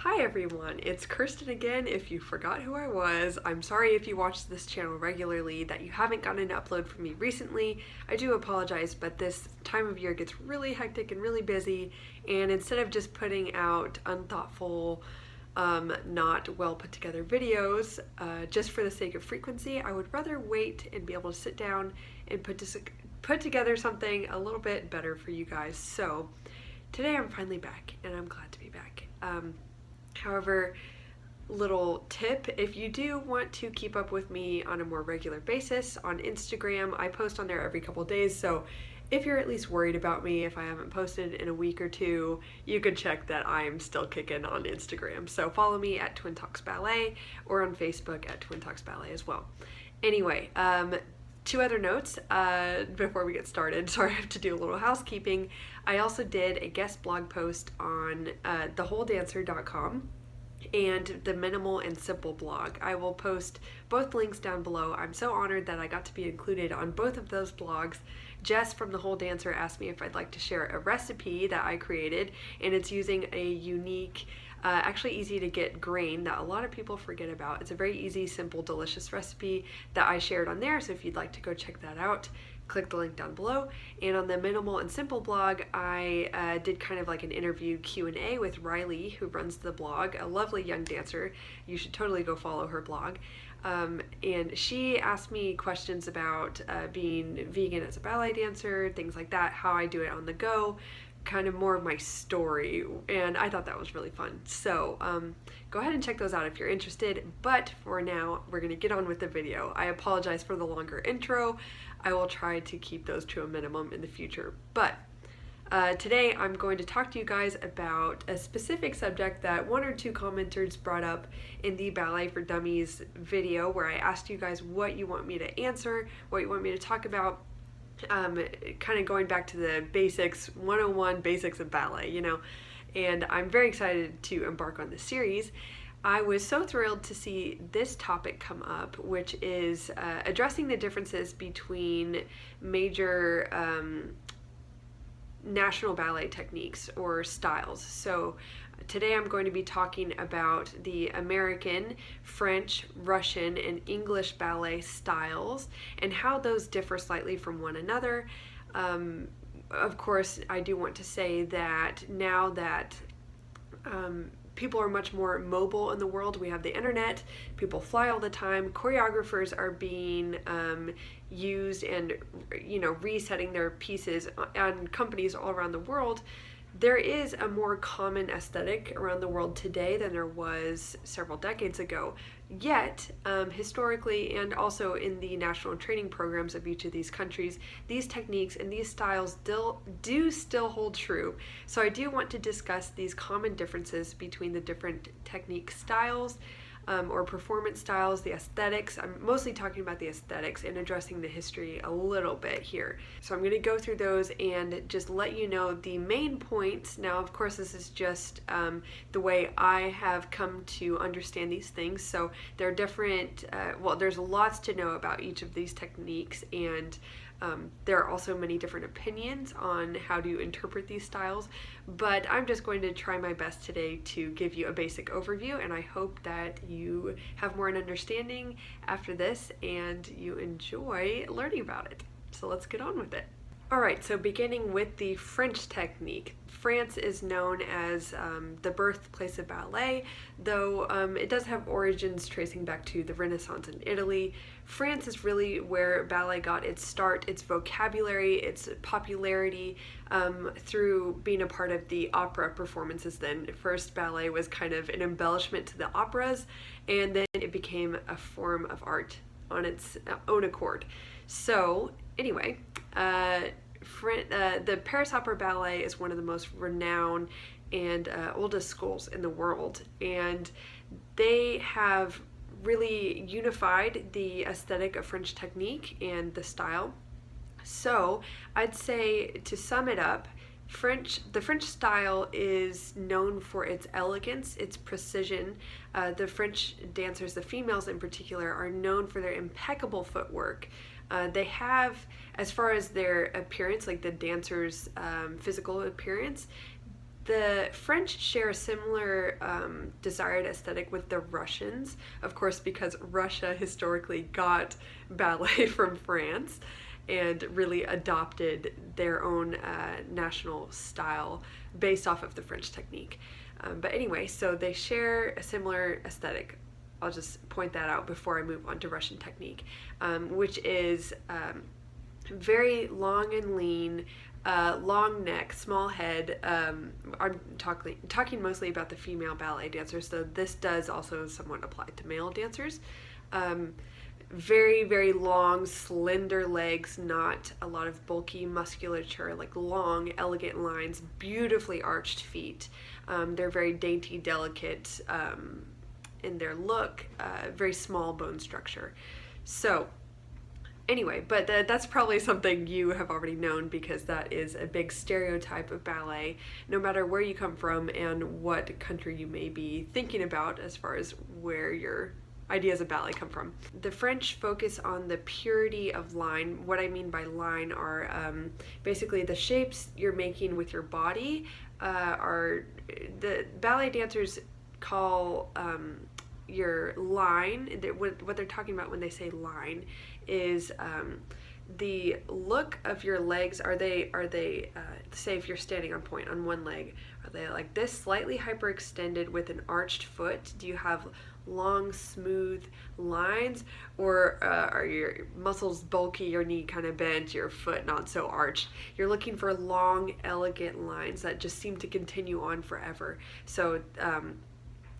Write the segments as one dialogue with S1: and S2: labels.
S1: Hi everyone, it's Kirsten again. If you forgot who I was, I'm sorry if you watch this channel regularly that you haven't gotten an upload from me recently. I do apologize, but this time of year gets really hectic and really busy, and instead of just putting out unthoughtful, not well put together videos just for the sake of frequency, I would rather wait and be able to sit down and put together something a little bit better for you guys. So today I'm finally back, and I'm glad to be back. However, little tip, if you do want to keep up with me on a more regular basis on Instagram, I post on there every couple days, so if you're at least worried about me, if I haven't posted in a week or two, you could check that I'm still kicking on Instagram. So follow me at Twin Talks Ballet or on Facebook at Twin Talks Ballet as well. Anyway, two other notes before we get started. Sorry, I have to do a little housekeeping. I also did a guest blog post on thewholedancer.com and the Minimal and Simple blog. I will post both links down below. I'm so honored that I got to be included on both of those blogs. Jess from The Whole Dancer asked me if I'd like to share a recipe that I created, and it's using a unique, actually easy to get grain that a lot of people forget about. It's a very easy, simple, delicious recipe that I shared on there, so if you'd like to go check that out, click the link down below. And on the Minimal and Simple blog, I did kind of like an interview Q&A with Riley, who runs the blog, a lovely young dancer. You should totally go follow her blog. And she asked me questions about being vegan as a ballet dancer, things like that, how I do it on the go, kind of more of my story, and I thought that was really fun. So go ahead and check those out if you're interested, but for now we're gonna get on with the video. I apologize for the longer intro. I will try to keep those to a minimum in the future, but today I'm going to talk to you guys about a specific subject that one or two commenters brought up in the Ballet for Dummies video, where I asked you guys what you want me to answer, what you want me to talk about. Kind of going back to the basics, 101 basics of ballet, and I'm very excited to embark on this series. I was so thrilled to see this topic come up, which is addressing the differences between major national ballet techniques or styles. So today I'm going to be talking about the American, French, Russian, and English ballet styles and how those differ slightly from one another. Of course, I do want to say that now that people are much more mobile in the world, we have the internet, people fly all the time, choreographers are being used and resetting their pieces on companies all around the world. There is a more common aesthetic around the world today than there was several decades ago. Yet, historically and also in the national training programs of each of these countries, these techniques and these styles still hold true. So I do want to discuss these common differences between the different technique styles, or performance styles, the aesthetics. I'm mostly talking about the aesthetics and addressing the history a little bit here. So I'm going to go through those and just let you know the main points. Now, of course, this is just the way I have come to understand these things. So there are different, there's lots to know about each of these techniques, and there are also many different opinions on how to interpret these styles, but I'm just going to try my best today to give you a basic overview, and I hope that you have more an understanding after this and you enjoy learning about it. So let's get on with it. Alright, so beginning with the French technique. France is known as the birthplace of ballet, though it does have origins tracing back to the Renaissance in Italy. France is really where ballet got its start, its vocabulary, its popularity through being a part of the opera performances then. First, ballet was kind of an embellishment to the operas, and then it became a form of art on its own accord. So, anyway, the Paris Opera Ballet is one of the most renowned and oldest schools in the world, and they have really unified the aesthetic of French technique and the style. So I'd say, to sum it up, the French style is known for its elegance, its precision. The French dancers, the females in particular, are known for their impeccable footwork. They have, as far as their appearance, like the dancers' physical appearance, the French share a similar desired aesthetic with the Russians, of course, because Russia historically got ballet from France and really adopted their own national style based off of the French technique. But anyway, so they share a similar aesthetic. I'll just point that out before I move on to Russian technique, which is very long and lean, long neck, small head. I'm talking mostly about the female ballet dancers, so this does also somewhat apply to male dancers. Very, very long, slender legs, not a lot of bulky musculature, like long, elegant lines, beautifully arched feet. They're very dainty, delicate in their look, very small bone structure. So anyway, but that's probably something you have already known, because that is a big stereotype of ballet, no matter where you come from and what country you may be thinking about as far as where your ideas of ballet come from. The French focus on the purity of line. What I mean by line are basically the shapes you're making with your body. Are the ballet dancers call your line, what they're talking about when they say line is the look of your legs. Are they say if you're standing on point on one leg, are they like this, slightly hyperextended with an arched foot? Do you have long, smooth lines, or are your muscles bulky, your knee kind of bent, your foot not so arched? You're looking for long, elegant lines that just seem to continue on forever. So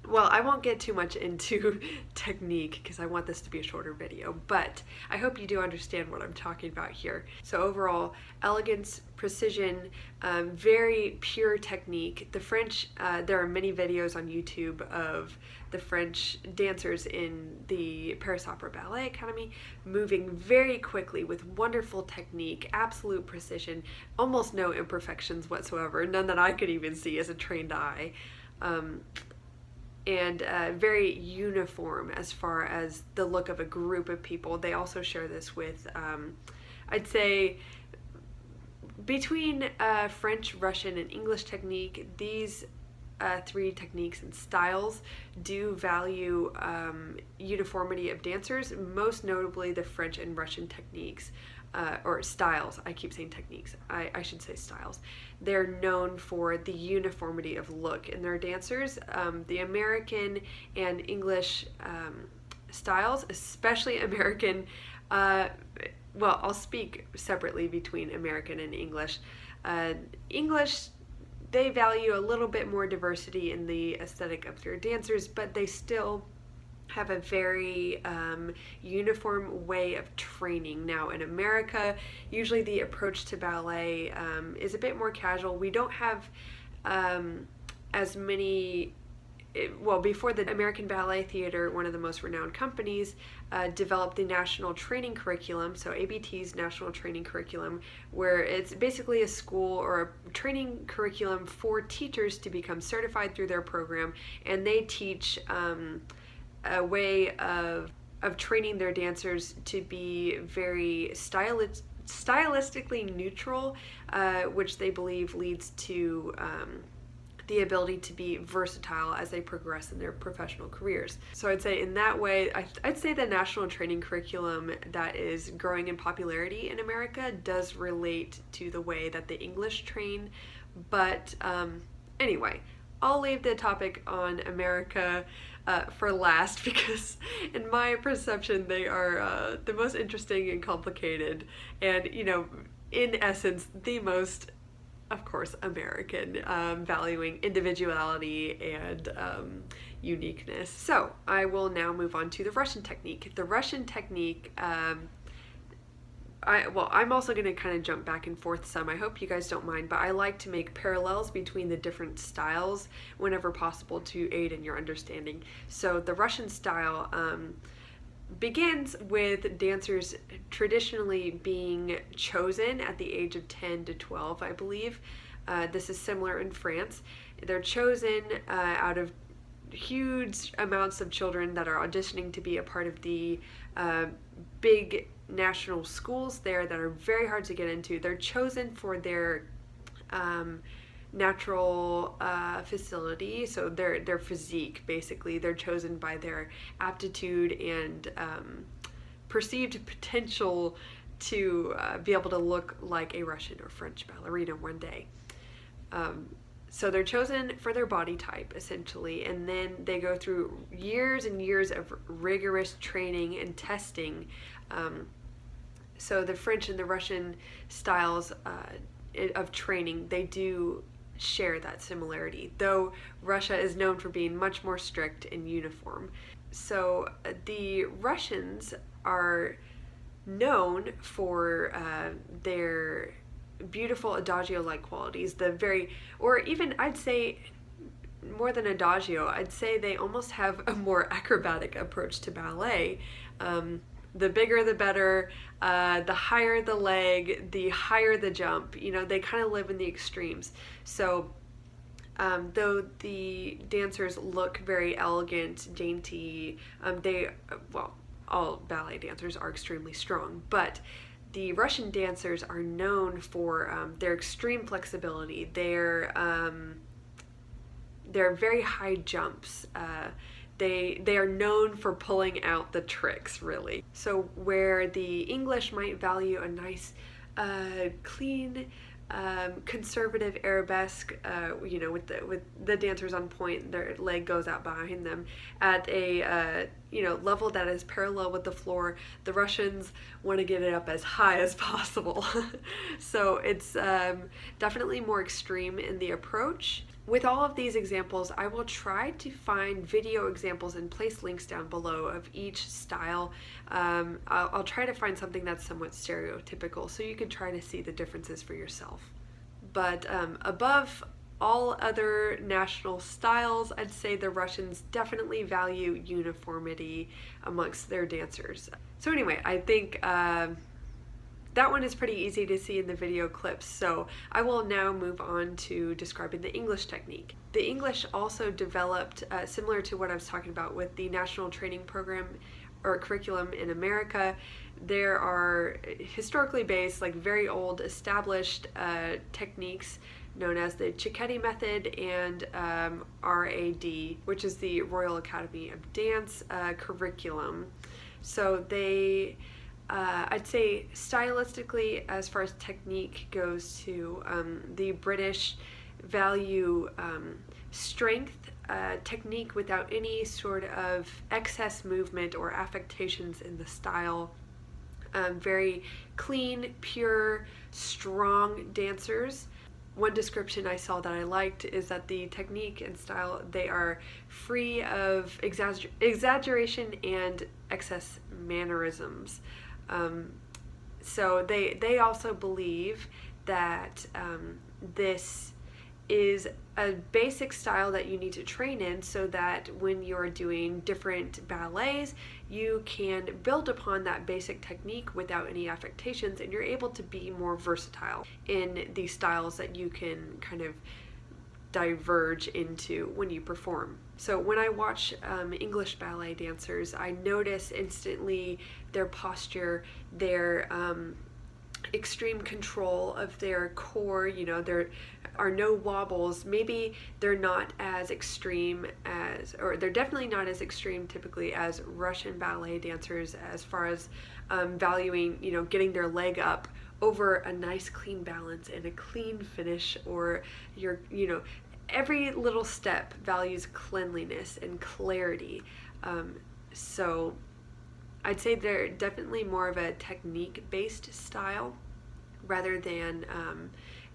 S1: well, I won't get too much into technique because I want this to be a shorter video, but I hope you do understand what I'm talking about here. So overall, elegance, precision, very pure technique. The French, there are many videos on YouTube of the French dancers in the Paris Opera Ballet Academy moving very quickly with wonderful technique, absolute precision, almost no imperfections whatsoever, none that I could even see as a trained eye. And very uniform as far as the look of a group of people. They also share this with, I'd say, between French, Russian, and English technique, these three techniques and styles do value uniformity of dancers, most notably the French and Russian techniques. Or styles, I keep saying techniques, I should say styles. They're known for the uniformity of look in their dancers. The American and English styles, especially American, well, I'll speak separately between American and English. English, they value a little bit more diversity in the aesthetic of their dancers, but they still have a very uniform way of training. Now in America, usually the approach to ballet is a bit more casual. We don't have as many, well, before the American Ballet Theater, one of the most renowned companies, developed the National Training Curriculum, so ABT's National Training Curriculum, where it's basically a school or a training curriculum for teachers to become certified through their program, and they teach a way of training their dancers to be very stylistically neutral, which they believe leads to the ability to be versatile as they progress in their professional careers. So I'd say in that way, I'd say the national training curriculum that is growing in popularity in America does relate to the way that the English train. But anyway, I'll leave the topic on America for last, because in my perception they are the most interesting and complicated, and you know, in essence the most, of course, American, valuing individuality and uniqueness. So I will now move on to the Russian technique. The Russian technique, I'm also going to kind of jump back and forth some. I hope you guys don't mind, but I like to make parallels between the different styles whenever possible to aid in your understanding. So the Russian style begins with dancers traditionally being chosen at the age of 10 to 12, I believe. This is similar in France. They're chosen out of huge amounts of children that are auditioning to be a part of the big national schools there that are very hard to get into. They're chosen for their natural facility, so their physique, basically. They're chosen by their aptitude and perceived potential to be able to look like a Russian or French ballerina one day. So they're chosen for their body type, essentially, and then they go through years and years of rigorous training and testing. So the French and the Russian styles of training, they do share that similarity, though Russia is known for being much more strict and uniform. So the Russians are known for their beautiful adagio-like qualities, or even I'd say more than adagio, I'd say they almost have a more acrobatic approach to ballet. The bigger the better, the higher the leg, the higher the jump. They kind of live in the extremes. So though the dancers look very elegant, dainty, all ballet dancers are extremely strong, but the Russian dancers are known for their extreme flexibility, their very high jumps. They are known for pulling out the tricks, really. So where the English might value a nice, clean, conservative arabesque, with the dancers on point, their leg goes out behind them at a level that is parallel with the floor. The Russians want to get it up as high as possible. So it's definitely more extreme in the approach. With all of these examples, I will try to find video examples and place links down below of each style. I'll try to find something that's somewhat stereotypical so you can try to see the differences for yourself. But above all other national styles, I'd say the Russians definitely value uniformity amongst their dancers. So anyway, I think that one is pretty easy to see in the video clips, so I will now move on to describing the English technique. The English also developed, similar to what I was talking about with the national training program or curriculum in America, there are historically based, very old established techniques known as the Cecchetti method and RAD, which is the Royal Academy of Dance curriculum. So they I'd say stylistically, as far as technique goes to, the British value strength, technique without any sort of excess movement or affectations in the style. Very clean, pure, strong dancers. One description I saw that I liked is that the technique and style, they are free of exaggeration and excess mannerisms. So they also believe that this is a basic style that you need to train in so that when you're doing different ballets, you can build upon that basic technique without any affectations, and you're able to be more versatile in the styles that you can kind of diverge into when you perform. So when I watch English ballet dancers, I notice instantly their posture, their extreme control of their core. There are no wobbles. Maybe they're not as extreme as, or they're definitely not as extreme typically as Russian ballet dancers as far as valuing, getting their leg up over a nice clean balance and a clean finish, or every little step values cleanliness and clarity. So I'd say they're definitely more of a technique-based style rather than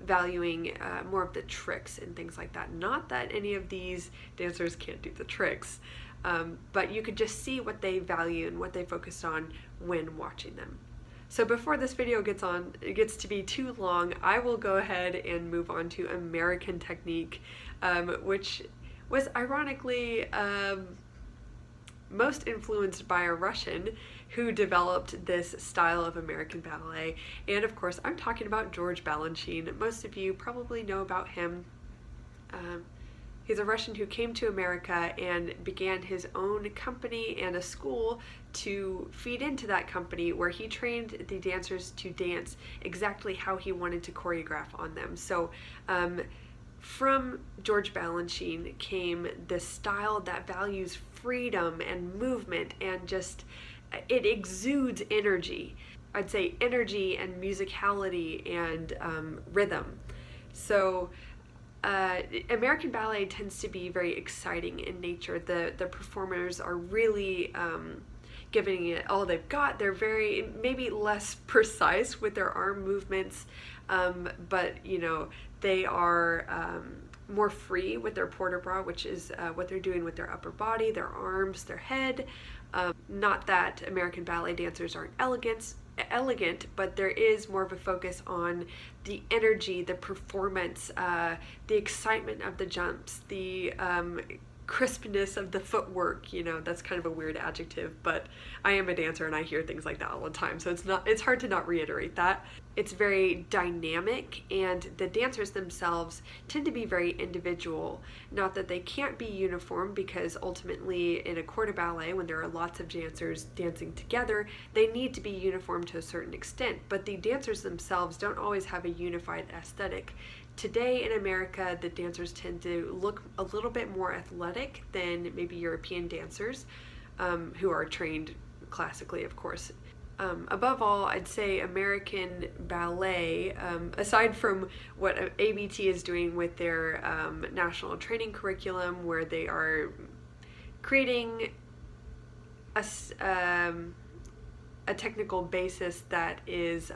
S1: valuing more of the tricks and things like that. Not that any of these dancers can't do the tricks, but you could just see what they value and what they focus on when watching them. So before this video gets to be too long, I will go ahead and move on to American technique, which was ironically most influenced by a Russian who developed this style of American ballet. And of course, I'm talking about George Balanchine. Most of you probably know about him. He's a Russian who came to America and began his own company and a school to feed into that company, where he trained the dancers to dance exactly how he wanted to choreograph on them. So From George Balanchine came this style that values freedom and movement, and just it exudes energy. I'd say energy and musicality and rhythm. So American ballet tends to be very exciting in nature. The performers are really giving it all they've got. They're very, maybe less precise with their arm movements, but they are more free with their port de bras, which is what they're doing with their upper body, their arms, their head. Not that American ballet dancers aren't elegant, but there is more of a focus on the energy, the performance, the excitement of the jumps, the crispness of the footwork. That's kind of a weird adjective, but I am a dancer and I hear things like that all the time, so it's hard to not reiterate that. It's very dynamic, and the dancers themselves tend to be very individual. Not that they can't be uniform, because ultimately in a corps de ballet, when there are lots of dancers dancing together, they need to be uniform to a certain extent, but the dancers themselves don't always have a unified aesthetic. Today in America, the dancers tend to look a little bit more athletic than maybe European dancers, who are trained classically, of course. Above all, I'd say American ballet, aside from what ABT is doing with their national training curriculum, where they are creating a technical basis that is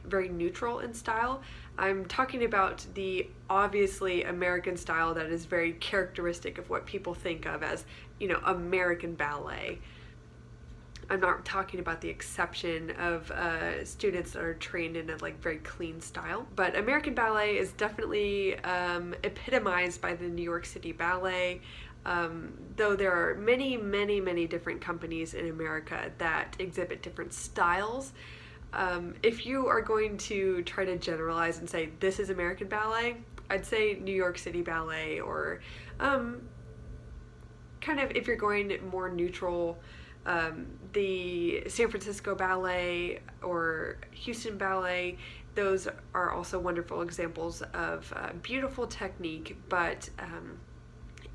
S1: very neutral in style. I'm talking about the obviously American style that is very characteristic of what people think of as, American ballet. I'm not talking about the exception of students that are trained in a very clean style. But American ballet is definitely epitomized by the New York City Ballet. Though there are many, many, many different companies in America that exhibit different styles. If you are going to try to generalize and say this is American ballet, I'd say New York City Ballet, or kind of, if you're going more neutral, the San Francisco Ballet or Houston Ballet. Those are also wonderful examples of beautiful technique, but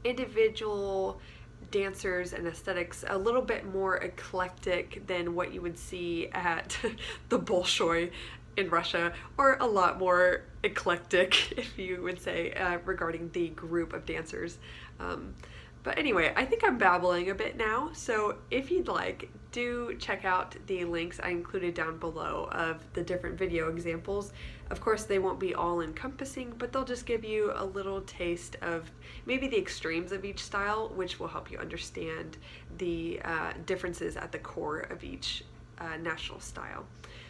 S1: individual dancers and aesthetics a little bit more eclectic than what you would see at the Bolshoi in Russia, or a lot more eclectic, if you would say, regarding the group of dancers. But anyway, I think I'm babbling a bit now, so if you'd like, do check out the links I included down below of the different video examples. Of course, they won't be all encompassing, but they'll just give you a little taste of maybe the extremes of each style, which will help you understand the differences at the core of each national style.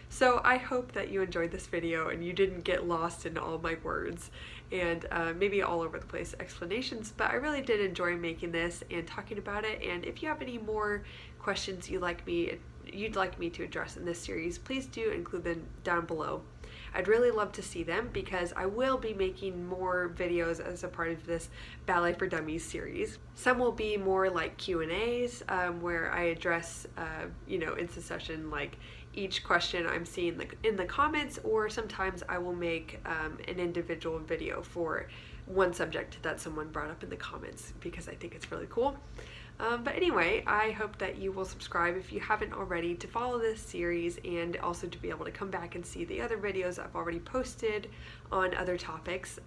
S1: So I hope that you enjoyed this video and you didn't get lost in all my words and maybe all over the place explanations, but I really did enjoy making this and talking about it. And if you have any more questions you'd like me to address in this series, please do include them down below. I'd really love to see them, because I will be making more videos as a part of this Ballet for Dummies series. Some will be more like Q&As, where I address, in succession, like each question I'm seeing in the comments, or sometimes I will make an individual video for one subject that someone brought up in the comments, because I think it's really cool. But anyway, I hope that you will subscribe if you haven't already, to follow this series, and also to be able to come back and see the other videos I've already posted on other topics.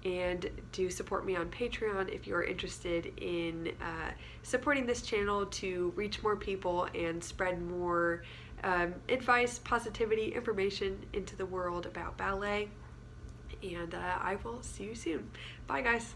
S1: And do support me on Patreon if you're interested in supporting this channel to reach more people and spread more advice, positivity, information into the world about ballet. And I will see you soon. Bye, guys.